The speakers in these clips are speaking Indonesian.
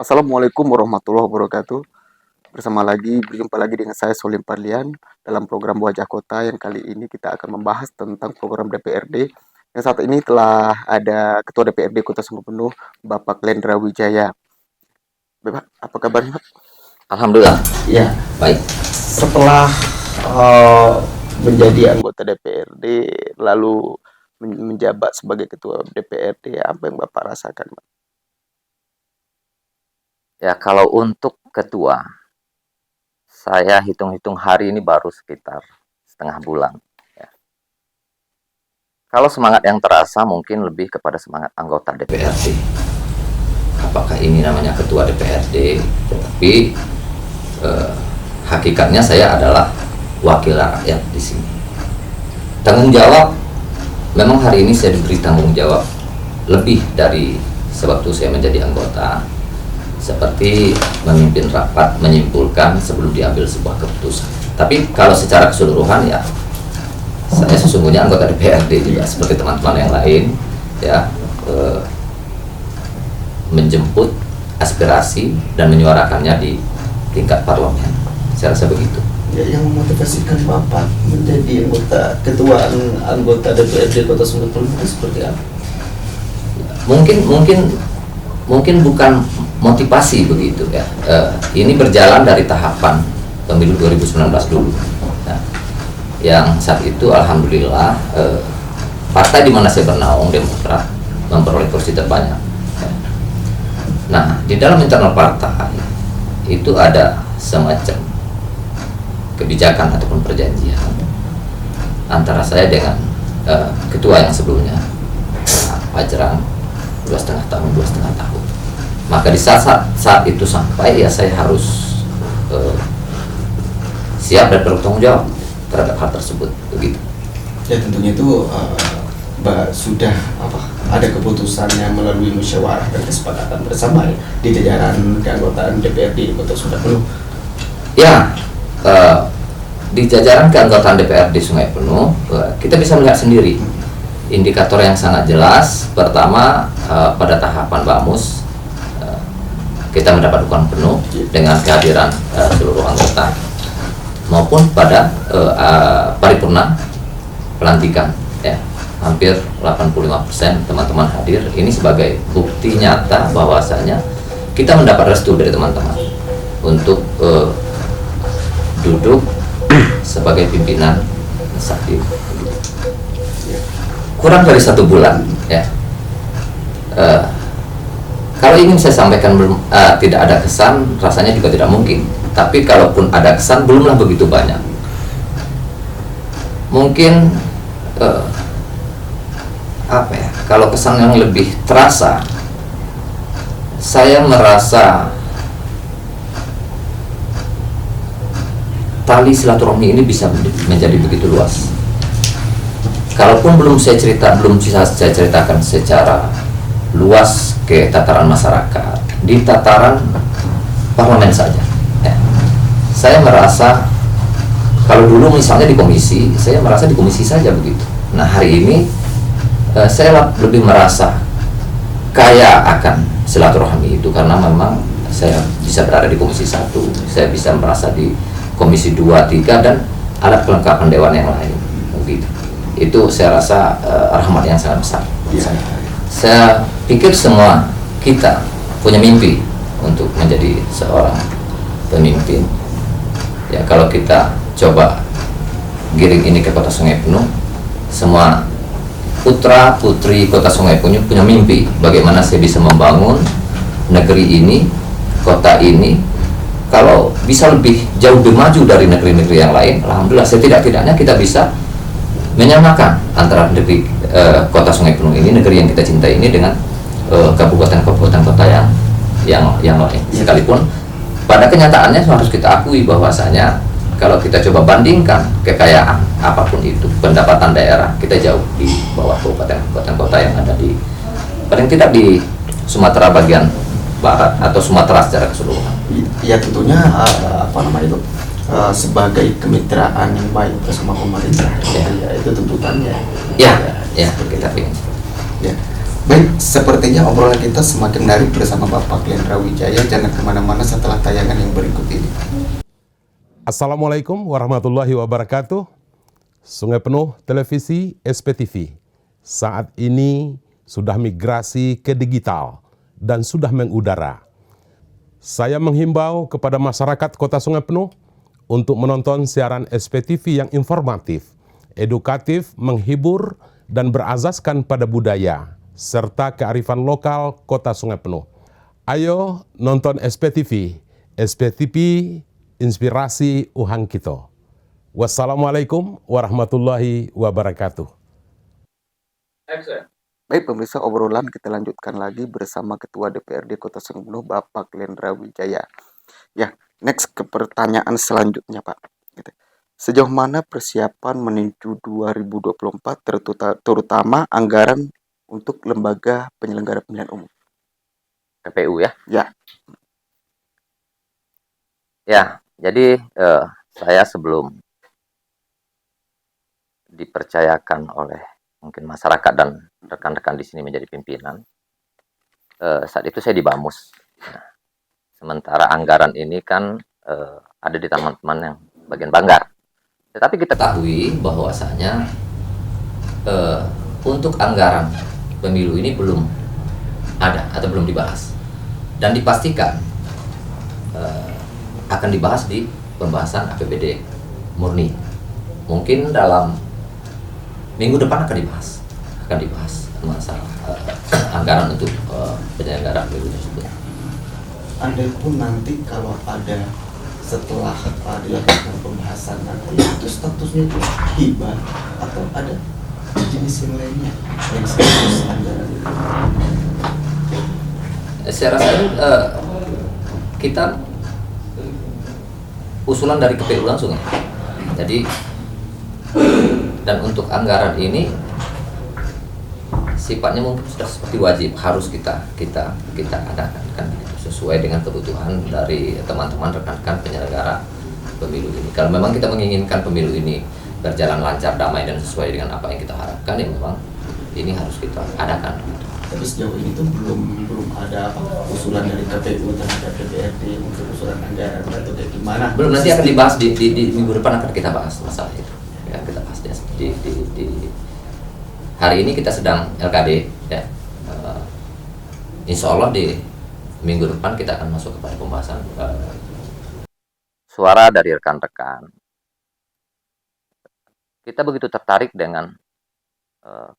Assalamualaikum warahmatullahi wabarakatuh. Berjumpa lagi dengan saya Solim Parlian dalam program Wajah Kota yang kali ini kita akan membahas tentang program DPRD. Yang saat ini telah ada Ketua DPRD Kota Sumberpenuh, Bapak Lendra Wijaya. Bapak, apa kabar, Pak? Alhamdulillah, Ya, baik. setelah eh, menjadi anggota DPRD, lalu menjabat sebagai Ketua DPRD, apa yang Bapak rasakan, Pak? Ya, kalau untuk ketua, saya hitung-hitung hari ini baru sekitar setengah bulan. Ya. Kalau semangat yang terasa mungkin lebih kepada semangat anggota DPRD. Apakah ini namanya ketua DPRD? Tapi hakikatnya saya adalah wakil rakyat di sini. Tanggung jawab, memang hari ini saya diberi tanggung jawab lebih dari sewaktu saya menjadi anggota. Seperti memimpin rapat, menyimpulkan sebelum diambil sebuah keputusan. Tapi kalau secara keseluruhan ya, saya sesungguhnya anggota DPRD juga seperti teman-teman yang lain, ya, menjemput aspirasi dan menyuarakannya di tingkat parlemen. Saya rasa begitu. Ya, yang memotivasikan Bapak menjadi anggota DPRD Kota Sumberpenuh itu seperti apa? Mungkin bukan motivasi begitu ya. Ini berjalan dari tahapan pemilu 2019 dulu. Nah, yang saat itu alhamdulillah partai di mana saya bernaung, Demokrat, memperoleh kursi terbanyak. Ya. Nah, di dalam internal partai itu ada semacam kebijakan ataupun perjanjian antara saya dengan ketua yang sebelumnya, Pak Jerang, 2,5 tahun. Maka di saat itu sampai ya saya harus siap dan bertanggung jawab terhadap hal tersebut begitu. Ya tentunya itu sudah ada keputusannya melalui musyawarah dan kesepakatan bersama ya, di jajaran keanggotaan DPRD Kota Sumberpenuh. Ya, di jajaran keanggotaan DPRD Sungai Penuh kita bisa melihat sendiri indikator yang sangat jelas. Pertama, pada tahapan Bamus kita mendapat dukungan penuh dengan kehadiran seluruh anggota, maupun pada paripurna pelantikan ya, hampir 85% teman-teman hadir. Ini sebagai bukti nyata bahwasanya kita mendapat restu dari teman-teman untuk duduk sebagai pimpinan sakti. Kurang dari 1 bulan ya. Kalau ingin saya sampaikan tidak ada kesan, rasanya juga tidak mungkin. Tapi kalaupun ada kesan, belumlah begitu banyak. Mungkin kalau kesan yang lebih terasa, saya merasa tali silaturahmi ini bisa menjadi begitu luas. Kalaupun belum saya ceritakan secara luas ke tataran masyarakat, di tataran parlemen saja ya. Saya merasa kalau dulu misalnya di komisi, saya merasa di komisi saja begitu. Nah hari ini saya lebih merasa kaya akan silaturahmi itu, karena memang saya bisa berada di komisi 1, saya bisa merasa di komisi 2, 3 dan alat kelengkapan dewan yang lain begitu. Itu saya rasa rahmat yang sangat besar. Saya pikir semua kita punya mimpi untuk menjadi seorang pemimpin. Ya, kalau kita coba giring ini ke Kota Sungai Penuh, semua putra putri Kota Sungai Penuh punya mimpi bagaimana saya bisa membangun negeri ini, kota ini, kalau bisa jauh lebih maju dari negeri-negeri yang lain. Alhamdulillah, setidak-tidaknya kita bisa menyamakan antara negeri Kota Sungai Penuh ini, negeri yang kita cintai ini, dengan kabupaten-kabupaten kota yang lain. Sekalipun pada kenyataannya harus kita akui bahwasanya kalau kita coba bandingkan kekayaan apapun itu, pendapatan daerah, kita jauh di bawah kabupaten kota yang ada di, paling tidak di Sumatera bagian barat atau Sumatera secara keseluruhan. Ya tentunya sebagai kemitraan yang baik bersama pemerintah ya, itu tuntutannya ya kita ingin. Ya. Baik, sepertinya obrolan kita semakin menarik bersama Bapak Glendra Wijaya. Jangan kemana-mana setelah tayangan yang berikut ini. Assalamualaikum warahmatullahi wabarakatuh. Sungai Penuh Televisi SPTV saat ini sudah migrasi ke digital dan sudah mengudara. Saya menghimbau kepada masyarakat Kota Sungai Penuh untuk menonton siaran SPTV yang informatif, edukatif, menghibur, dan berazaskan pada budaya serta kearifan lokal Kota Sungai Penuh. Ayo nonton SPTV, SPTV Inspirasi Uhang Kito. Wassalamualaikum warahmatullahi wabarakatuh. Baik pemirsa, obrolan kita lanjutkan lagi bersama Ketua DPRD Kota Sungai Penuh, Bapak Glendra Wijaya. Ya, next ke pertanyaan selanjutnya Pak. Gitu. Sejauh mana persiapan menuju 2024 terutama anggaran untuk lembaga penyelenggara pemilihan umum? KPU ya. Ya. Ya, jadi saya sebelum dipercayakan oleh mungkin masyarakat dan rekan-rekan di sini menjadi pimpinan, saat itu saya di Bamus. Nah, sementara anggaran ini kan ada di teman-teman yang bagian Banggar. Tetapi kita ketahui bahwasanya untuk anggaran pemilu ini belum ada atau belum dibahas dan dipastikan akan dibahas di pembahasan APBD murni. Mungkin dalam minggu depan akan dibahas masalah anggaran untuk penyelenggaraan pemilu tersebut. Andai pun nanti kalau ada setelah dilakukan pembahasan nanti itu statusnya itu hibah atau ada jenis yang lainnya yang status anggaran itu. Saya rasa kita usulan dari KPU langsung ya. Jadi dan untuk anggaran ini sifatnya mungkin sudah seperti wajib, harus kita adakan kan sesuai dengan kebutuhan dari teman-teman rekan-rekan penyelenggara pemilu ini. Kalau memang kita menginginkan pemilu ini berjalan lancar, damai dan sesuai dengan apa yang kita harapkan, ya memang ini harus kita adakan. Tapi sejauh ini tuh belum ada usulan dari KPU terhadap DPRD untuk usulan anggaran atau kayak gimana? Belum, nanti akan dibahas di minggu depan akan kita bahas masalah itu. Ya, kita bahas di hari ini kita sedang LKD ya. Insya Allah di minggu depan kita akan masuk kepada pembahasan suara dari rekan-rekan. Kita begitu tertarik dengan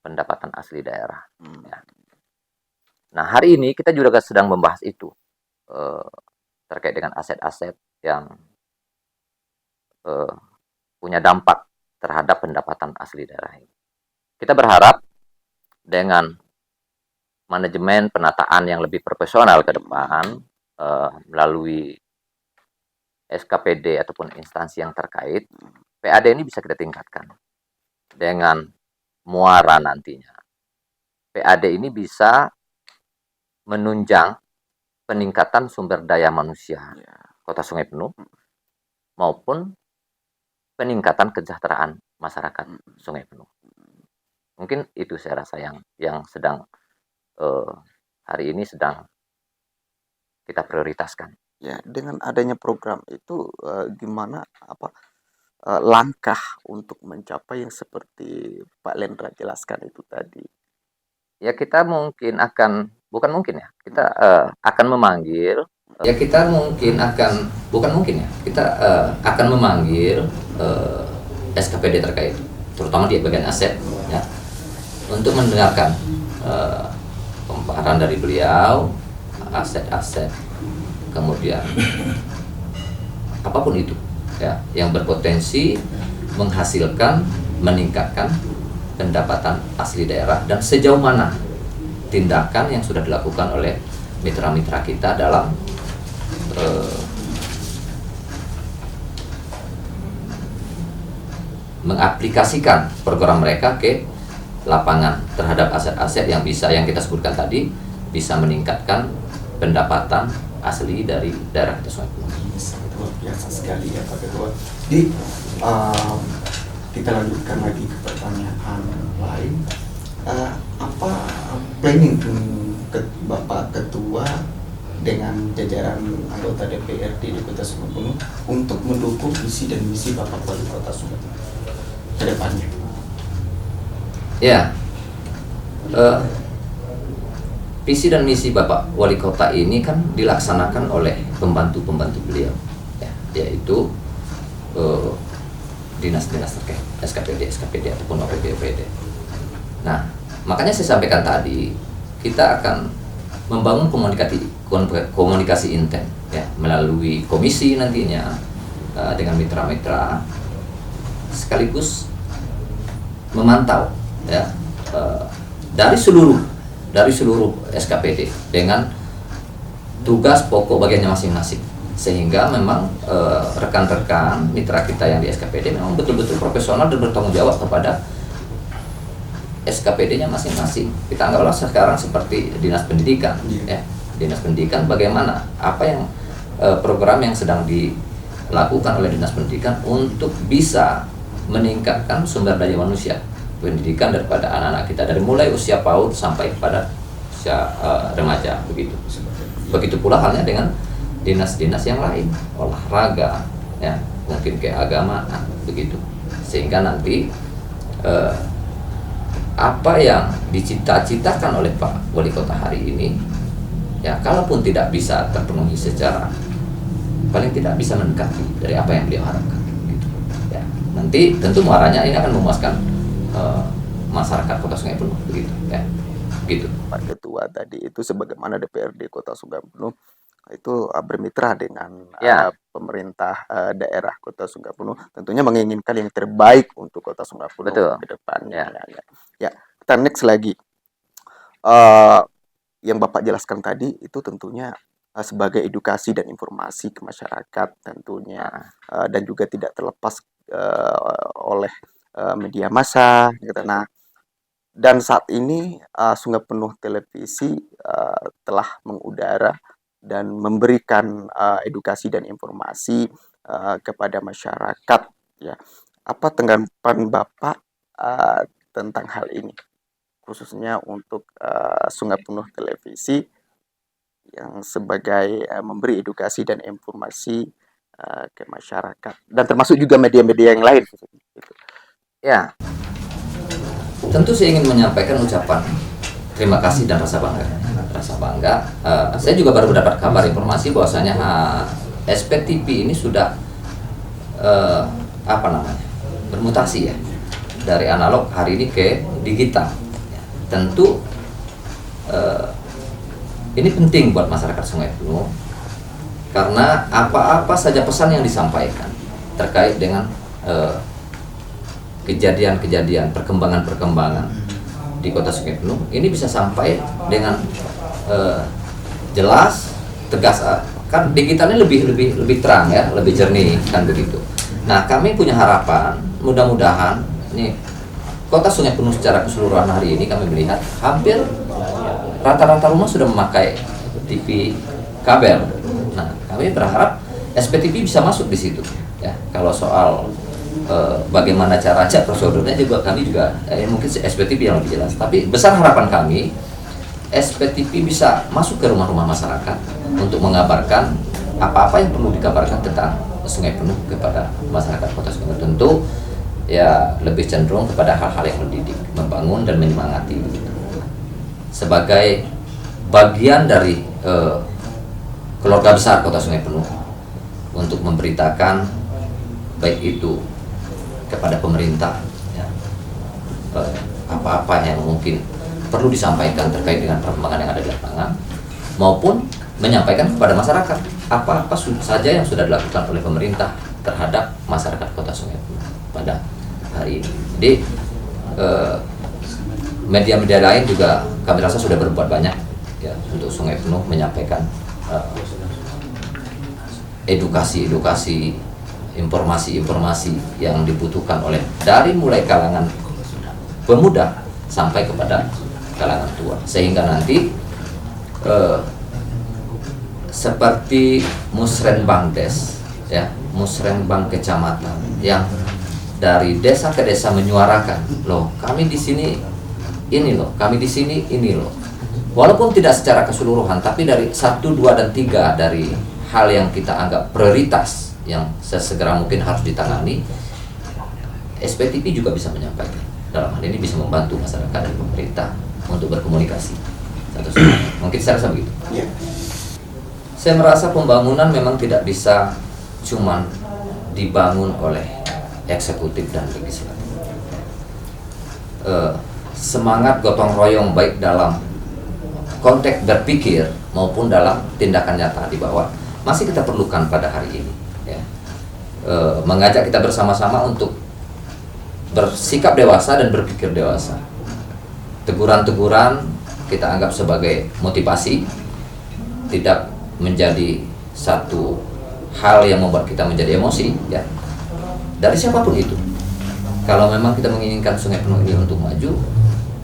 pendapatan asli daerah. Ya. Nah, hari ini kita juga sedang membahas itu terkait dengan aset-aset yang punya dampak terhadap pendapatan asli daerah ini. Kita berharap dengan manajemen penataan yang lebih profesional ke depan melalui SKPD ataupun instansi yang terkait, PAD ini bisa kita tingkatkan dengan muara nantinya. PAD ini bisa menunjang peningkatan sumber daya manusia Kota Sungai Penuh maupun peningkatan kesejahteraan masyarakat Sungai Penuh. Mungkin itu saya rasa yang sedang hari ini sedang kita prioritaskan. Ya, dengan adanya program itu gimana langkah untuk mencapai yang seperti Pak Lendra jelaskan itu tadi? Ya, kita mungkin akan kita akan memanggil kita akan memanggil SKPD terkait, terutama di bagian aset ya, untuk mendengarkan pemaparan dari beliau aset-aset, kemudian apapun itu ya yang berpotensi menghasilkan, meningkatkan pendapatan asli daerah, dan sejauh mana tindakan yang sudah dilakukan oleh mitra-mitra kita dalam mengaplikasikan program mereka ke lapangan terhadap aset-aset yang kita sebutkan tadi, bisa meningkatkan pendapatan asli dari daerah kita Sungai Penuh. Sangat luar biasa sekali ya Pak Ketua. Jadi kita lanjutkan lagi ke pertanyaan lain. Apa planning Bapak Ketua dengan jajaran anggota DPRD di Kota Sungai Penuh untuk mendukung visi dan misi Bapak Wali Kota Sungai Penuh ke depannya? Ya, visi dan misi Bapak Wali Kota ini kan dilaksanakan oleh pembantu-pembantu beliau, ya, yaitu dinas-dinas terkait, SKPD ataupun OPD. Nah, makanya saya sampaikan tadi, kita akan membangun komunikasi intent, ya, melalui komisi nantinya dengan mitra-mitra, sekaligus memantau, ya, dari seluruh SKPD dengan tugas pokok bagiannya masing-masing, sehingga memang rekan-rekan mitra kita yang di SKPD memang betul-betul profesional dan bertanggung jawab kepada SKPD-nya masing-masing. Kita anggaplah sekarang seperti dinas pendidikan, ya, dinas pendidikan bagaimana apa yang program yang sedang dilakukan oleh dinas pendidikan untuk bisa meningkatkan sumber daya manusia pendidikan daripada anak-anak kita dari mulai usia PAUD sampai kepada usia remaja, begitu pula halnya dengan dinas-dinas yang lain, olahraga, ya, mungkin keagamaan, begitu, sehingga nanti apa yang dicita-citakan oleh Pak Wali Kota hari ini, ya, kalaupun tidak bisa terpenuhi secara, paling tidak bisa mendekati dari apa yang beliau harapkan, gitu. Ya, nanti tentu muaranya ini akan memuaskan masyarakat Kota Sungai Penuh, begitu, ya, gitu. Pak Ketua tadi itu sebagaimana DPRD Kota Sungai Penuh itu bermitra dengan Ya. pemerintah daerah Kota Sungai Penuh, tentunya menginginkan yang terbaik untuk Kota Sungai Penuh Betul. ke depannya. Ya. Ya, kita next lagi. Yang Bapak jelaskan tadi itu tentunya sebagai edukasi dan informasi ke masyarakat tentunya, dan juga tidak terlepas oleh media massa, gitu. Nah, dan saat ini Sungai Penuh Televisi telah mengudara dan memberikan edukasi dan informasi kepada masyarakat, ya. Apa tanggapan Bapak tentang hal ini, khususnya untuk Sungai Penuh Televisi yang sebagai memberi edukasi dan informasi ke masyarakat, dan termasuk juga media-media yang lain, gitu. Ya, tentu saya ingin menyampaikan ucapan terima kasih dan rasa bangga. Saya juga baru mendapat kabar informasi bahwasanya SPTV ini sudah bermutasi, ya, dari analog hari ini ke digital. Tentu ini penting buat masyarakat Sungai Penuh, karena apa-apa saja pesan yang disampaikan terkait dengan kejadian-kejadian, perkembangan di Kota Sungai Penuh ini bisa sampai dengan jelas, tegas. Kan digitalnya lebih terang, ya, lebih jernih, kan begitu. Nah, kami punya harapan, mudah-mudahan ini Kota Sungai Penuh secara keseluruhan hari ini kami melihat hampir rata-rata rumah sudah memakai TV kabel. Nah, kami berharap SPTV bisa masuk di situ, ya. Kalau soal bagaimana caranya, prosedurnya juga kami juga mungkin SPTV yang lebih jelas. Tapi besar harapan kami SPTV bisa masuk ke rumah-rumah masyarakat untuk mengabarkan apa-apa yang perlu dikabarkan tentang Sungai Penuh kepada masyarakat Kota Sungai Penuh. Tentu, ya, lebih cenderung kepada hal-hal yang mendidik, membangun dan menyemangati, begitu. Sebagai bagian dari keluarga besar Kota Sungai Penuh untuk memberitakan baik itu kepada pemerintah, ya, apa-apa yang mungkin perlu disampaikan terkait dengan perkembangan yang ada di lapangan, maupun menyampaikan kepada masyarakat apa-apa saja yang sudah dilakukan oleh pemerintah terhadap masyarakat Kota Sungai Penuh pada hari ini. Jadi media-media lain juga kami rasa sudah berbuat banyak, ya, untuk Sungai Penuh menyampaikan edukasi, informasi-informasi yang dibutuhkan oleh dari mulai kalangan pemuda sampai kepada kalangan tua, sehingga nanti seperti musrenbang des, ya, musrenbang kecamatan yang dari desa ke desa menyuarakan, loh, kami di sini ini loh, kami di sini ini loh. Walaupun tidak secara keseluruhan, tapi dari 1, 2, dan 3 dari hal yang kita anggap prioritas yang sesegera mungkin harus ditangani, SPTV juga bisa menyampaikan. Dalam hal ini bisa membantu masyarakat dan pemerintah untuk berkomunikasi satu sama lain. Mungkin saya rasa begitu. Ya. Saya merasa pembangunan memang tidak bisa cuman dibangun oleh eksekutif dan legislatif. Semangat gotong royong baik dalam konteks berpikir maupun dalam tindakan nyata di bawah masih kita perlukan pada hari ini. Ya. Mengajak kita bersama-sama untuk bersikap dewasa dan berpikir dewasa. Teguran-teguran kita anggap sebagai motivasi, tidak menjadi satu hal yang membuat kita menjadi emosi, ya. Dari siapapun itu. Kalau memang kita menginginkan Sungai Penuh ini untuk maju,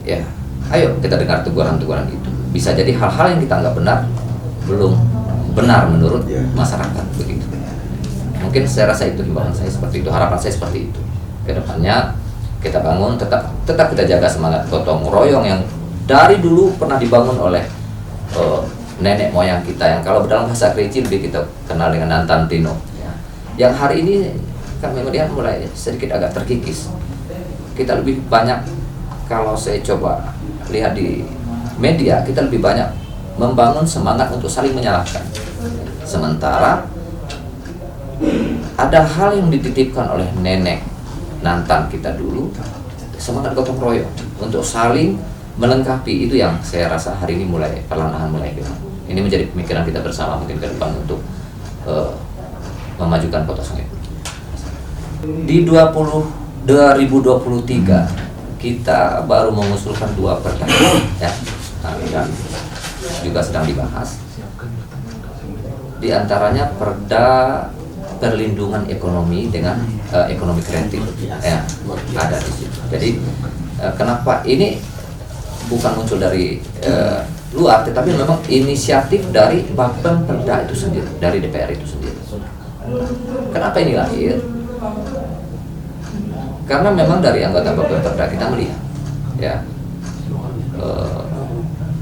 ya, ayo kita dengar teguran-teguran itu. Bisa jadi hal-hal yang kita anggap benar belum benar menurut masyarakat, begitu. Mungkin saya rasa itu himbauan saya seperti itu, harapan saya seperti itu. Kedepannya kita bangun, tetap kita jaga semangat gotong royong yang dari dulu pernah dibangun oleh nenek moyang kita, yang kalau dalam bahasa Kerinci lebih kita kenal dengan Nantantino, ya. Yang hari ini kami melihat mulai sedikit agak terkikis. Kita lebih banyak, kalau saya coba lihat di media, kita lebih banyak membangun semangat untuk saling menyalahkan. Sementara ada hal yang dititipkan oleh nenek Nantan kita dulu, semangat gotong royong untuk saling melengkapi, itu yang saya rasa hari ini perlahan-lahan mulai hilang. Ini menjadi pemikiran kita bersama mungkin ke depan untuk memajukan Kota Sungai. Di 2023 kita baru mengusulkan 2 perda, ya, dan juga sedang dibahas. Di antaranya perda perlindungan ekonomi dengan ekonomi kreatif, ya, ada di situ. Jadi kenapa ini bukan muncul dari luar, tetapi memang inisiatif dari Bapem Perda itu sendiri, dari DPR itu sendiri. Kenapa ini lahir? Karena memang dari anggota Bapem Perda kita melihat, ya,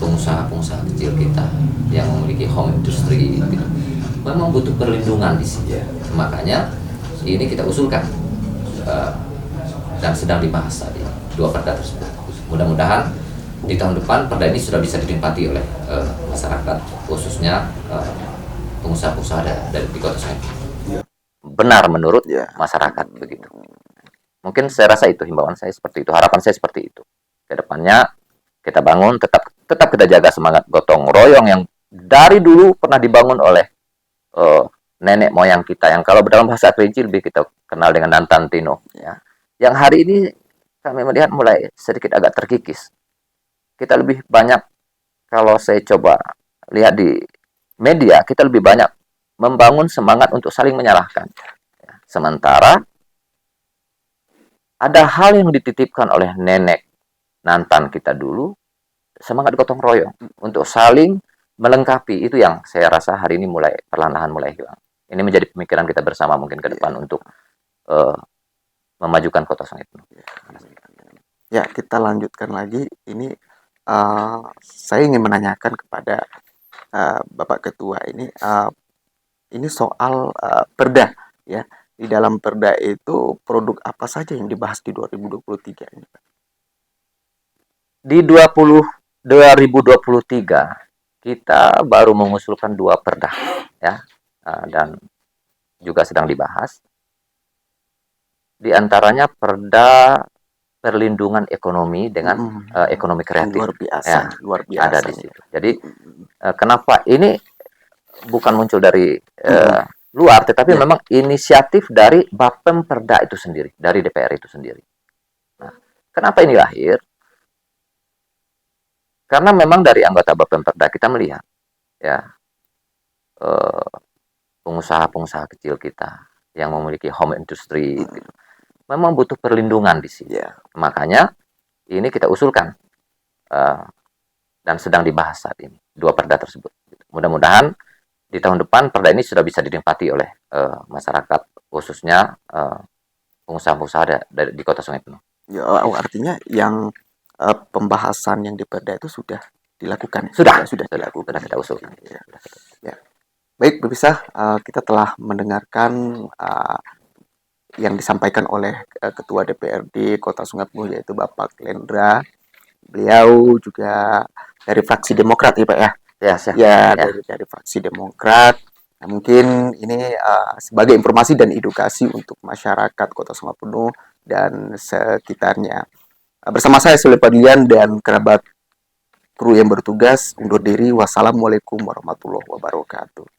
pengusaha-pengusaha kecil kita yang memiliki home industry, gitu, memang butuh perlindungan di sini. Makanya ini kita usulkan dan sedang dibahas tadi 2 perda tersebut. Mudah-mudahan di tahun depan perda ini sudah bisa dinikmati oleh masyarakat, khususnya pengusaha-pengusaha dari di Kota Sungai. Benar menurut masyarakat, begitu. Mungkin saya rasa itu himbauan saya seperti itu, harapan saya seperti itu. Kedepannya kita bangun, tetap kita jaga semangat gotong royong yang dari dulu pernah dibangun oleh nenek moyang kita, yang kalau dalam bahasa Kerinci lebih kita kenal dengan Nantantino, ya. Yang hari ini kami melihat mulai sedikit agak terkikis. Kita lebih banyak, kalau saya coba lihat di media, kita lebih banyak membangun semangat untuk saling menyalahkan. Sementara ada hal yang dititipkan oleh nenek Nantan kita dulu, semangat gotong royong untuk saling melengkapi, itu yang saya rasa hari ini perlahan-lahan mulai hilang. Ini menjadi pemikiran kita bersama mungkin ke depan untuk memajukan Kota Sungai Penuh. Ya, kita lanjutkan lagi. Ini saya ingin menanyakan kepada Bapak Ketua ini soal perda, ya. Di dalam perda itu produk apa saja yang dibahas di 2023 ini, Pak? Di 2023 kita baru mengusulkan 2 perda, ya, dan juga sedang dibahas. Di antaranya perda perlindungan ekonomi dengan ekonomi kreatif. Luar biasa, ya, luar biasa. Ada di situ. Jadi kenapa ini bukan muncul dari luar, tetapi memang inisiatif dari Bapem Perda itu sendiri, dari DPR itu sendiri. Nah, kenapa ini lahir? Karena memang dari anggota Bapem Perda kita melihat, ya, pengusaha-pengusaha kecil kita yang memiliki home industry, gitu, memang butuh perlindungan di sini. Makanya ini kita usulkan dan sedang dibahas saat ini 2 perda tersebut. Mudah-mudahan di tahun depan perda ini sudah bisa dinikmati oleh masyarakat, khususnya pengusaha-pengusaha di Kota Sungai Penuh. Ya, artinya yang pembahasan yang di perda itu sudah dilakukan. Sudah dilakukan, kita usulkan. Ya. Ya. Baik, pemirsa, kita telah mendengarkan yang disampaikan oleh Ketua DPRD Kota Sungai Penuh, yaitu Bapak Lendra. Beliau juga dari fraksi Demokrat, ya Pak ya? Ya, dari fraksi Demokrat. Nah, mungkin ini sebagai informasi dan edukasi untuk masyarakat Kota Sungai Penuh dan sekitarnya. Bersama saya Sule Padian dan kerabat kru yang bertugas undur diri. Wassalamualaikum warahmatullahi wabarakatuh.